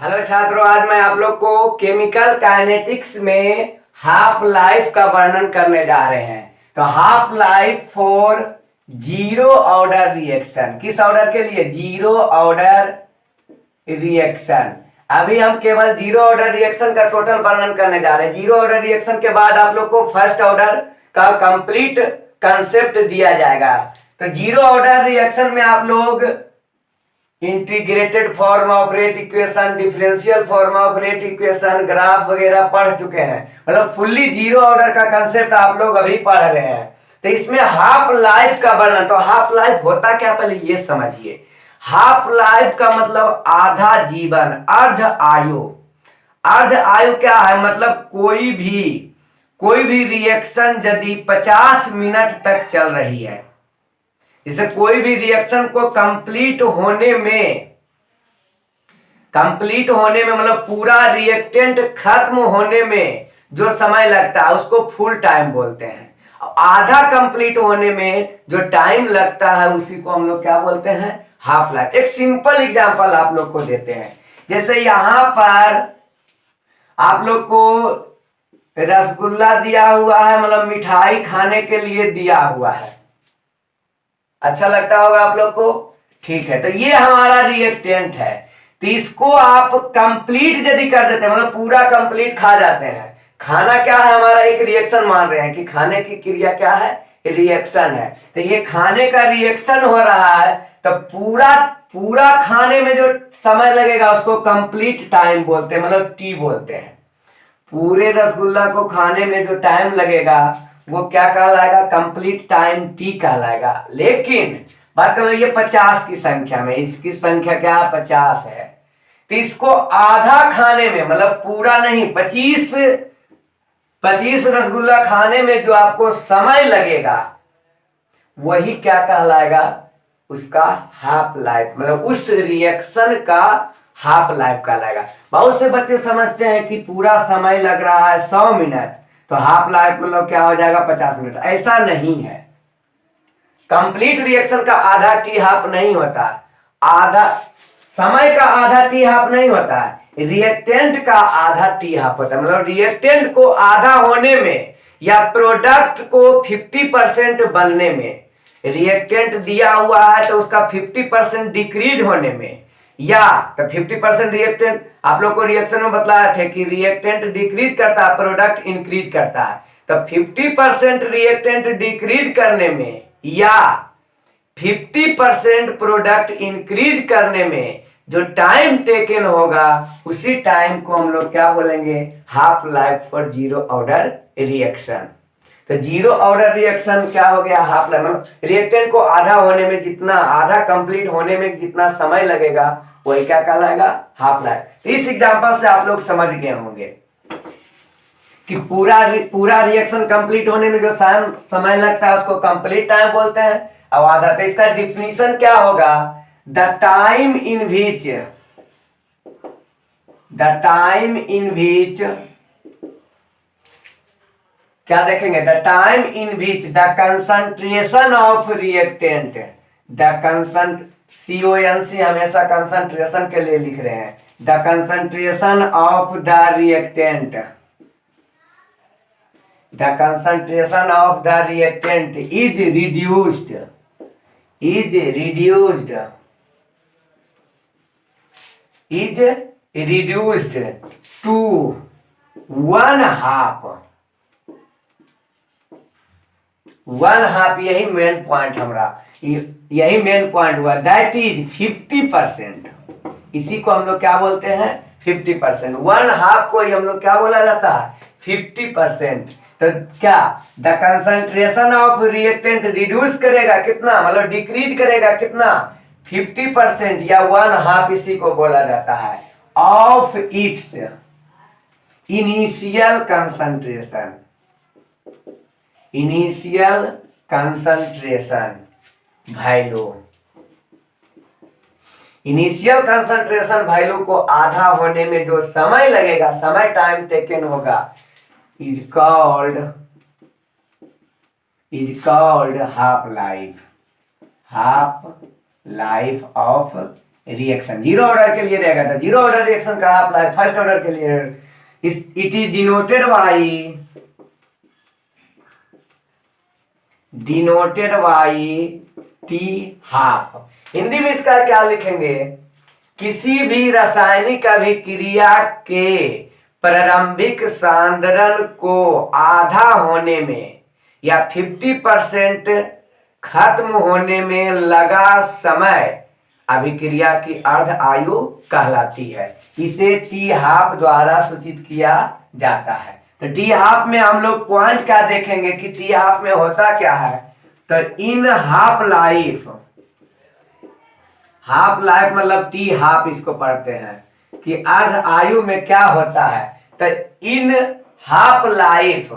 Hello छात्रों, आज मैं आप लोग को केमिकल काइनेटिक्स में हाफ लाइफ का वर्णन करने जा रहे हैं। तो half life for zero order reaction, किस ऑर्डर के लिए? Zero order reaction. अभी हम केवल जीरो ऑर्डर रिएक्शन का टोटल वर्णन करने जा रहे हैं। जीरो ऑर्डर रिएक्शन के बाद आप लोग को फर्स्ट ऑर्डर का कंप्लीट कंसेप्ट दिया जाएगा। तो जीरो ऑर्डर रिएक्शन में आप लोग integrated form of rate equation, differential form of rate equation, graph वगैरह पढ़ चुके हैं। मतलब फुल्ली जीरो ऑर्डर का कंसेप्ट आप लोग अभी पढ़ रहे हैं। तो इसमें हाफ लाइफ का वर्णन, तो हाफ लाइफ होता क्या पहले ये समझिए। हाफ लाइफ का मतलब आधा जीवन, अर्ध आयु। अर्ध आयु क्या है? मतलब कोई भी रिएक्शन यदि 50 मिनट तक चल रही है, जैसे कोई भी रिएक्शन को कंप्लीट होने में मतलब पूरा रिएक्टेंट खत्म होने में जो समय लगता है उसको फुल टाइम बोलते हैं। आधा कंप्लीट होने में जो टाइम लगता है उसी को हम लोग क्या बोलते हैं? Half life. एक सिंपल एग्जांपल आप लोग को देते हैं। जैसे यहां पर आप लोग को रसगुल्ला दिया हुआ है, मतलब मिठाई खाने के लिए दिया हुआ है। अच्छा लगता होगा आप लोग को, ठीक है। तो ये हमारा रिएक्टेंट है। तो इसको आप कंप्लीट यदि कर देते हैं, मतलब पूरा कंप्लीट खा जाते हैं। खाना क्या है? हमारा एक रिएक्शन मान रहे हैं कि खाने की क्रिया क्या है? रिएक्शन है। तो ये खाने का रिएक्शन हो रहा है, तो पूरा खाने में जो समय लगेगा उसको कंप्लीट टाइम बोलते हैं, मतलब टी बोलते हैं। पूरे रसगुल्ला को खाने में जो टाइम लगेगा वो क्या कहलाएगा? कंप्लीट टाइम टी कहलाएगा। लेकिन बात करो ये 50 की संख्या में, इसकी संख्या क्या है? 50 है। तो इसको आधा खाने में, मतलब पूरा नहीं, 25 रसगुल्ला खाने में जो आपको समय लगेगा वही क्या कहलाएगा? उसका हाफ लाइफ, मतलब उस रिएक्शन का हाफ लाइफ कहलाएगा। बहुत से बच्चे समझते हैं कि पूरा समय लग रहा है 100 मिनट, तो हाफ लाइफ मतलब क्या हो जाएगा? 50 मिनट। ऐसा नहीं है। कंप्लीट रिएक्शन का आधा टी हाफ नहीं होता, आधा समय का आधा टी हाफ नहीं होता है, रिएक्टेंट का आधा टी हाफ होता है। मतलब रिएक्टेंट को आधा होने में या प्रोडक्ट को 50% बनने में, रिएक्टेंट दिया हुआ है तो उसका 50% डिक्रीज होने में, या तो 50% रिएक्टेंट आप लोग को रिएक्शन में बतलाया थे कि रिएक्टेंट डिक्रीज करता है, प्रोडक्ट इंक्रीज करता है। तो 50% रिएक्टेंट डिक्रीज करने में या 50% प्रोडक्ट इंक्रीज करने में जो टाइम टेकन होगा उसी टाइम को हम लोग क्या बोलेंगे? Half life for zero order reaction. तो जीरो ऑर्डर रिएक्शन क्या हो गया? Half life. मतलब रिएक्टेंट को आधा होने में जितना, आधा कंप्लीट होने में जितना समय लगेगा वही क्या कहलाएगा? Half life. इस एग्जांपल से आप लोग समझ गए होंगे कि पूरा रिएक्शन कंप्लीट होने में जो समय लगता है उसको कंप्लीट टाइम बोलते हैं। अब आधा, तो इसका डिफिनीशन क्या होगा? द टाइम इन विच क्या देखेंगे? The time in which the concentration of reactant, CONC हमेशा कंसंट्रेशन के लिए लिख रहे हैं। The concentration of the reactant, the concentration of the reactant is reduced to one half। यही मेन पॉइंट यही मेन पॉइंट हुआ। That is 50%। इसी को हम लोग क्या बोलते हैं? 50%। वन हाफ को हम लोग क्या बोला जाता है? 50%। तो क्या the concentration of reactant reduce करेगा कितना, मतलब डिक्रीज करेगा कितना? 50% या वन हाफ। इसी को बोला जाता है of its initial concentration value. Initial concentration value को आधा होने में जो समय लगेगा, समय टाइम टेकन होगा, is called half life of reaction. Zero order के लिए रहेगा तो जीरो ऑर्डर रिएक्शन का हाफ लाइफ, फर्स्ट ऑर्डर के लिए it is denoted by T half. Hindi में इसका क्या लिखेंगे, किसी भी रासायनिक अभिक्रिया के प्रारंभिक सांद्रण को आधा होने में या 50% खत्म होने में लगा समय अभिक्रिया की अर्ध आयु कहलाती है। इसे टी हाफ द्वारा सूचित किया जाता है। तो टी हाफ में हम लोग पॉइंट क्या देखेंगे कि टी हाफ में होता क्या है, तो in half life, half life मतलब टी हाफ इसको पढ़ते हैं कि अर्ध आयु में क्या होता है, तो इन हाफ लाइफ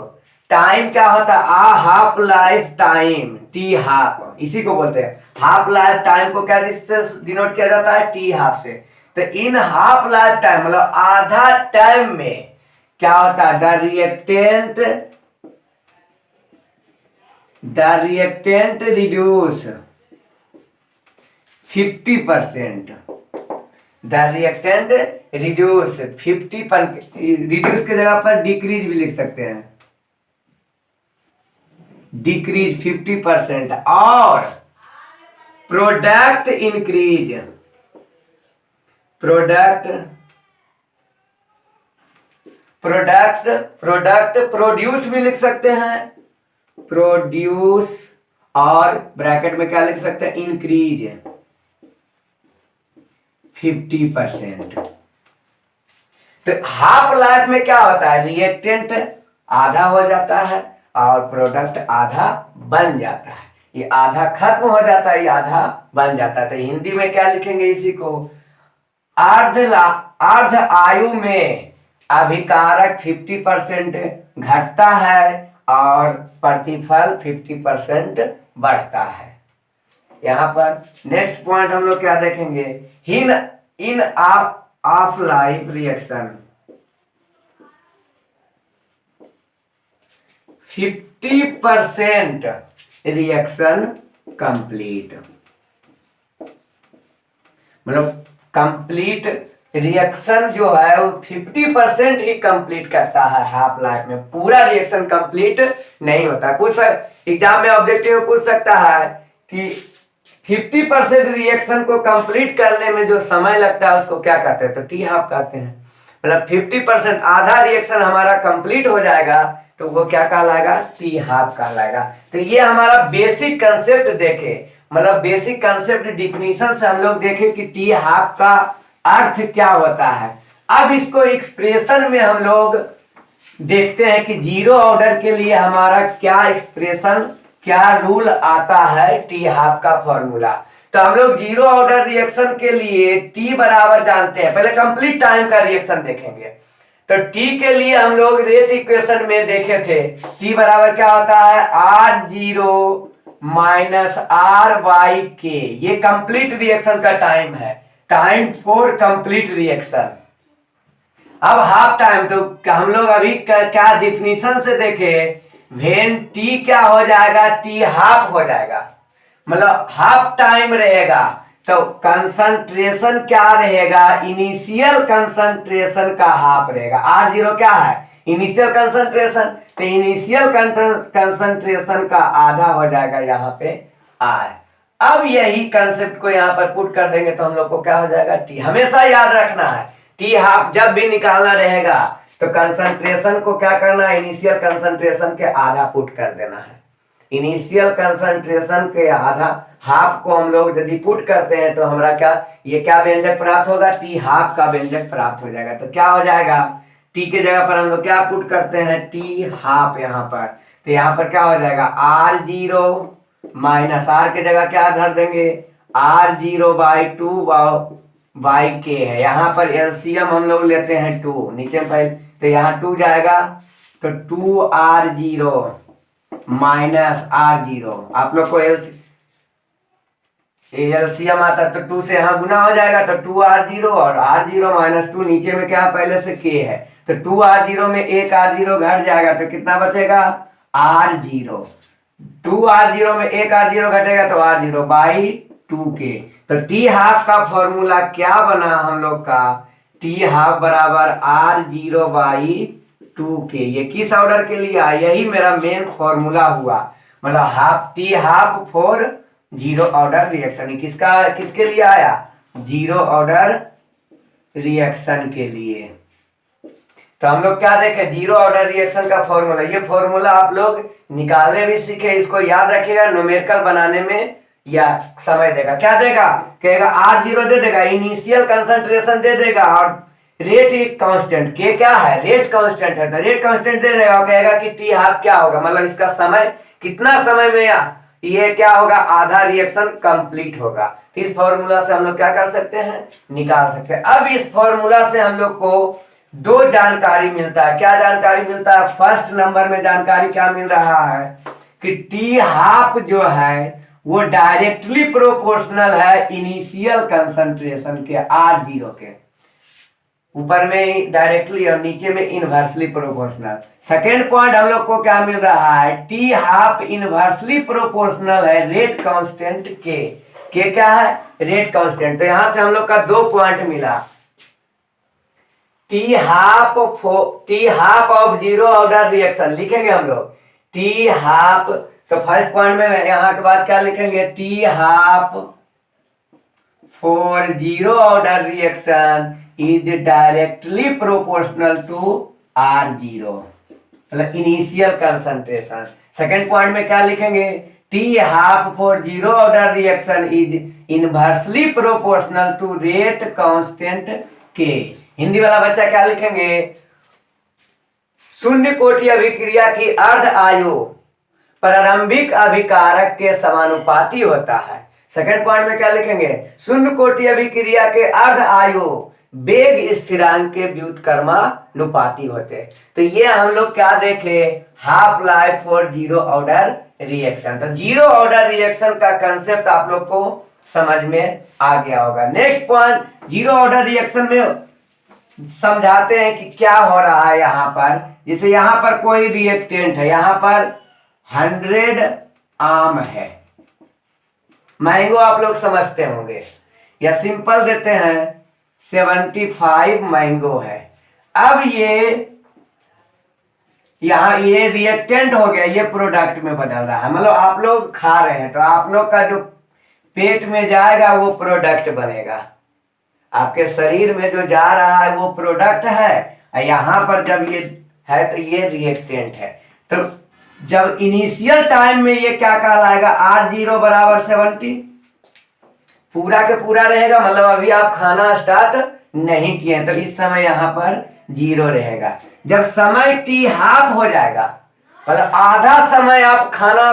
टाइम क्या होता है, half life time T half, इसी को बोलते हैं। हाफ लाइफ टाइम को क्या जिससे डिनोट किया जाता है, टी हाफ से। तो इन हाफ लाइफ टाइम मतलब आधा टाइम में क्या होता है, the reactant reduce 50%, the reactant reduce 50%, reduce के जगह पर डिक्रीज भी लिख सकते हैं, डिक्रीज 50%, और प्रोडक्ट इंक्रीज, प्रोडक्ट प्रोड्यूस भी लिख सकते हैं, प्रोड्यूस, और ब्रैकेट में क्या लिख सकते हैं, इंक्रीज 50%। तो हाफ लाइफ में क्या होता है, रिएक्टेंट आधा हो जाता है और प्रोडक्ट आधा बन जाता है। ये आधा खत्म हो जाता है, ये आधा बन जाता है। तो हिंदी में क्या लिखेंगे इसी को, अर्ध आयु में अभिकारक 50% घटता है और प्रतिफल 50% बढ़ता है। यहां पर नेक्स्ट पॉइंट हम लोग क्या देखेंगे, in of life reaction 50% reaction complete, मतलब कंप्लीट रिएक्शन जो है वो 50% ही कंप्लीट करता है हाफ लाइफ में, पूरा रिएक्शन कंप्लीट नहीं होता। कुछ एग्जाम में ऑब्जेक्टिव पूछ सकता है कि 50% रिएक्शन को कंप्लीट करने में जो समय लगता है उसको क्या कहते हैं, तो टी हाफ कहते हैं। मतलब 50% आधा रिएक्शन हमारा कंप्लीट हो जाएगा तो वो क्या कहलाएगा, टी हाफ कहलाएगा। तो ये हमारा बेसिक कंसेप्ट देखे, मतलब बेसिक कंसेप्ट डिफिनीशन से हम लोग देखे कि टी हाफ का अर्थ क्या होता है। अब इसको एक्सप्रेशन में हम लोग देखते हैं कि जीरो ऑर्डर के लिए हमारा क्या एक्सप्रेशन, क्या रूल आता है टी हाफ का फॉर्मूला। तो हम लोग जीरो ऑर्डर रिएक्शन के लिए टी बराबर जानते हैं, पहले कंप्लीट टाइम का रिएक्शन देखेंगे। तो टी के लिए हम लोग रेट इक्वेशन में देखे थे, टी बराबर क्या होता है, R0 माइनस R/K, ये कंप्लीट रिएक्शन का टाइम है, टाइम फॉर कंप्लीट रिएक्शन। अब हाफ टाइम तो हम लोग अभी क्या डिफिनीशन से देखे, वेन टी क्या हो जाएगा, टी हाफ हो जाएगा, मतलब हाफ टाइम रहेगा तो कंसंट्रेशन क्या रहेगा, इनिशियल कंसंट्रेशन का हाफ रहेगा। R0 क्या है, इनिशियल कंसंट्रेशन, तो इनिशियल कंसंट्रेशन का आधा हो जाएगा यहाँ पे R। अब यही कंसेप्ट को यहाँ पर पुट कर देंगे तो हम लोग को क्या हो जाएगा, टी। हमेशा याद रखना है टी हाफ जब भी निकालना रहेगा तो कंसंट्रेशन को क्या करना है, इनिशियल कंसंट्रेशन के आधा पुट कर देना है। इनिशियल कंसंट्रेशन के आधा हाफ को हम लोग यदि पुट करते हैं तो हमारा क्या, ये क्या व्यंजक प्राप्त होगा, टी हाफ का व्यंजक प्राप्त हो जाएगा। तो क्या हो जाएगा, टी के जगह पर हम लोग क्या पुट करते हैं, टी हाफ यहाँ पर, तो यहाँ पर क्या हो जाएगा, R0 माइनस R के जगह क्या धर देंगे, R0/2/K है। यहाँ पर एलसीएम हम लोग लेते हैं 2, नीचे पहले तो यहाँ 2 जाएगा तो 2R0 माइनस R0, आप लोग को एलसीएम आता है तो 2 से यहाँ गुना हो जाएगा तो 2R0 और R0 माइनस 2, नीचे में क्या पहले से K है तो 2R0 में एक R0 घट जाएगा तो कितना बचेगा, R0। 2R0 में एक R0 घटेगा तो R0/2K, तो टी हाफ का फॉर्मूला क्या बना हम लोग का, टी हाफ बराबर R0/2 के। ये किस ऑर्डर के लिए आया, यही मेरा मेन फॉर्मूला हुआ, मतलब half T half for zero order reaction. किसके लिए आया, जीरो ऑर्डर रिएक्शन के लिए। तो हम लोग क्या देखे, जीरो ऑर्डर रिएक्शन का फॉर्मूला। ये फॉर्मूला आप लोग निकालने भी सीखे, इसको याद रखिएगा, न्यूमेरिकल बनाने में या समय देगा, क्या देगा, कहेगा R0 दे देगा, इनिशियल कंसंट्रेशन दे देगा, और रेट एक कांस्टेंट, के क्या है, रेट कांस्टेंट है, तो रेट कांस्टेंट दे देगा और कहेगा कि टी हाफ क्या होगा, मतलब इसका समय कितना समय में ये क्या होगा, आधा रिएक्शन कंप्लीट होगा। तो इस फॉर्मूला से हम लोग क्या कर सकते हैं, निकाल सकते हैं। अब इस फॉर्मूला से हम लोग को दो जानकारी मिलता है। क्या जानकारी मिलता है, फर्स्ट नंबर में जानकारी क्या मिल रहा है कि टी हाफ जो है वो डायरेक्टली प्रोपोर्शनल है इनिशियल कंसंट्रेशन के R0 के, ऊपर में डायरेक्टली और नीचे में इनवर्सली प्रोपोर्शनल। सेकेंड पॉइंट हम लोग को क्या मिल रहा है, टी हाफ इनवर्सली प्रोपोर्शनल है रेट कांस्टेंट के क्या है, रेट कांस्टेंट। तो यहां से हम लोग का दो पॉइंट मिला, T half of zero order reaction लिखेंगे हम लोग, टी हाफ। तो फर्स्ट पॉइंट में यहां के बाद क्या लिखेंगे, T half for zero order reaction is directly proportional to R0, मतलब इनिशियल कंसंट्रेशन। सेकेंड पॉइंट में क्या लिखेंगे, T half for zero order reaction is inversely proportional to rate constant के। हिंदी वाला बच्चा क्या लिखेंगे, शून्य कोटि अभिक्रिया की अर्ध आयु प्रारंभिक अभिकारक के समानुपाती होता है। सेकंड पॉइंट में क्या लिखेंगे, शून्य कोटि अभिक्रिया के अर्ध आयु वेग स्थिरांक के व्युत्क्रमानुपाती होते। तो ये हम लोग क्या देखे, half life for zero order reaction. तो जीरो ऑर्डर रिएक्शन का कंसेप्ट आप लोग को समझ में आ गया होगा। Next point, zero order reaction में समझाते हैं कि क्या हो रहा है यहाँ पर। जैसे यहाँ पर कोई रिएक्टेंट है, यहाँ पर 100 आम है, मैंगो आप लोग समझते होंगे, या सिंपल देते हैं 75 मैंगो है। अब यहाँ ये रिएक्टेंट हो गया, ये प्रोडक्ट में बदल रहा है, मतलब आप लोग खा रहे हैं तो आप लोग का जो पेट में जाएगा वो प्रोडक्ट बनेगा, आपके शरीर में जो जा रहा है वो प्रोडक्ट है, यहाँ पर जब ये है तो ये रिएक्टेंट है। तो जब इनिशियल टाइम में ये क्या कहलाएगा, R0 बराबर 70 पूरा के पूरा रहेगा, मतलब अभी आप खाना स्टार्ट नहीं किए तो इस समय यहाँ पर 0 रहेगा। जब समय टी हाफ हो जाएगा, मतलब आधा समय आप खाना,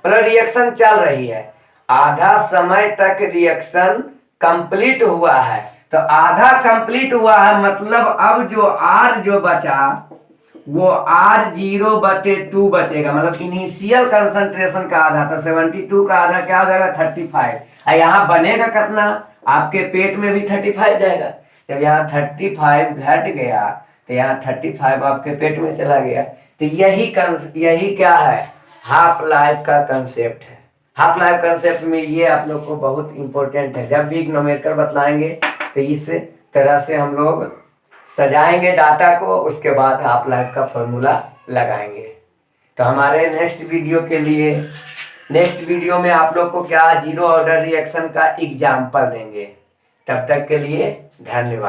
मतलब रिएक्शन चल रही है, आधा समय तक रिएक्शन कंप्लीट हुआ है, तो आधा कंप्लीट हुआ है मतलब अब जो R जो बचा वो R0/2 बचेगा, मतलब इनिशियल कंसंट्रेशन का आधा। तो 72 का आधा क्या हो जाएगा, 35। यहाँ बनेगा कितना, आपके पेट में भी 35 जाएगा। जब यहाँ 35 घट गया तो यहाँ 35 आपके पेट में चला गया। तो यही क्या है, हाफ लाइफ का कंसेप्ट है। हाफ लाइफ कंसेप्ट में ये आप लोग को बहुत इंपॉर्टेंट है, जब भी न्यूमेरिकल बतलाएंगे तो इस तरह से हम लोग सजाएंगे डाटा को, उसके बाद हाफ लाइफ का फॉर्मूला लगाएंगे। तो हमारे नेक्स्ट वीडियो में आप लोग को क्या जीरो ऑर्डर रिएक्शन का एग्जाम्पल देंगे। तब तक के लिए धन्यवाद।